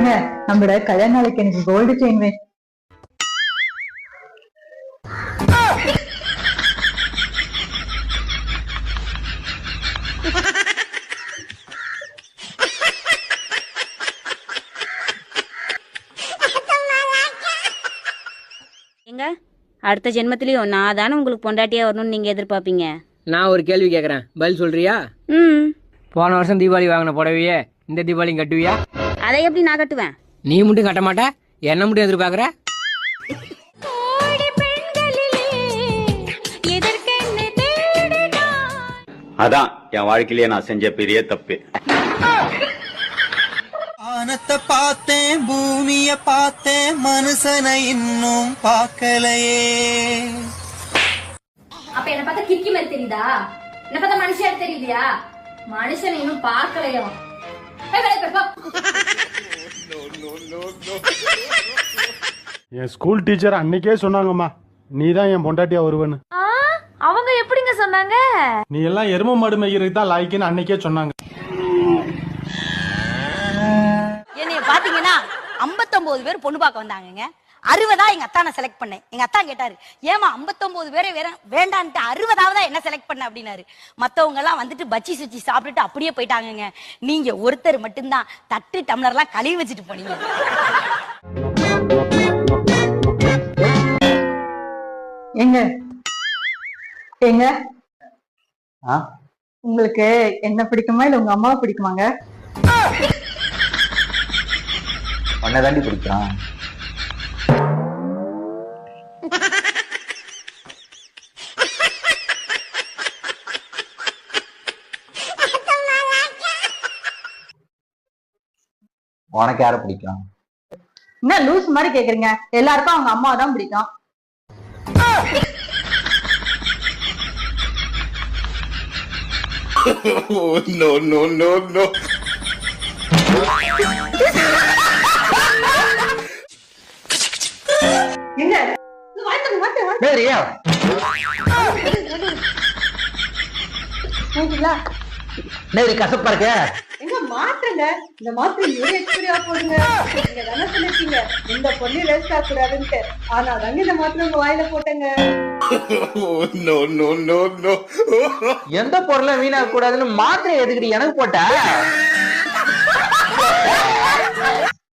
ஏங்க நம்மளோட கல்யாண நாளைக்கு எனக்கு கோல்டு செயின் வே. எங்க அடுத்த ஜென்மத்திலயும் நான் தானே உங்களுக்கு பொண்டாட்டியா வரணும்னு நீங்க எதிர்பார்ப்பீங்க. நான் ஒரு கேள்வி கேட்குறேன், பதில் சொல்றியா? போன வருஷம் தீபாவளி வாங்கின புடவையே இந்த தீபாவளியும் கட்டுவியா? அதை எப்படி நான் கட்டுவேன்? நீ மட்டும் கட்ட மாட்ட, என்ன மட்டும் எதிர்பார்க்குற? அதான் என் வாழ்க்கையிலேயே நான் செஞ்ச பெரிய தப்பு. வானத்தை பார்த்தேன், பூமிய பார்த்தேன், மனுஷனை இன்னும் பார்க்கலையே. அப்ப என்ன பார்த்தா கிறுக்கி மாதிரி தெரியுதா? என்ன பார்த்தா மனுஷன் தெரியுதியா? மனுஷன் இன்னும் பார்க்கலையோ? என் ஸ்கூல் டீச்சர் அன்னைக்கே சொன்னாங்கம்மா, நீ தான் என் பொண்டாட்டியா வருவேன்னு. அவங்க எப்படிங்க சொன்னாங்க? நீ எல்லாம் எரும மாடு மேய்க்கிறதுக்கு தான் லாய்க்குன்னு அன்னைக்கே சொன்னாங்க. என்னைய பாத்தீங்கன்னா 59 பேர் பொண்ணு பார்க்க வந்தாங்க. 60 எங்க அத்தானை செலக்ட் பண்ணேன். எங்க அத்தா கேட்டாரு, ஏமா 59 பேரே வேண்டான்ட்டு 60ஆவதா என்ன செலக்ட் பண்ண அப்படின்னாரு. மத்தவங்க எல்லாம் வந்துட்டு பச்சி சுச்சி சாப்பிட்டுட்டு அப்படியே போயிட்டாங்க. நீங்க ஒருத்தர் மட்டும்தான் தட்டு டம்ளர்லாம் கழுவி வச்சுட்டு போனீங்க. ஏங்க ஏங்க உங்களுக்கு என்ன பிடிக்குமா இல்ல உங்க அம்மாவை பிடிக்குமாங்க? உன்னதாண்டி பிடிக்கிறான். உனக்கு யார பிடிக்கும்? என்ன லூஸ் மாதிரி கேக்குறீங்க? எல்லாருக்கும் அவங்க அம்மாவை தான் பிடிக்கும். No, no, no, no. எங்க கசப்பா இருக்க. எங்க மாற்றுங்க, இந்த மாத்திரை எக்ஸ்பீரியா போடுங்க. நீங்க தானே சொல்லிருக்கீங்க இந்த பொண்ணு வேஸ்ட் ஆக கூடாதுன்ட்டு. ஆனா தாங்க இந்த மாத்திரை உங்க வாயில போட்டேங்க. No, no, no, no. எந்த பொருளும் வீணாக கூடாதுன்னு மாத்திரை எதுக்கிட்டு எனக்கு போட்ட?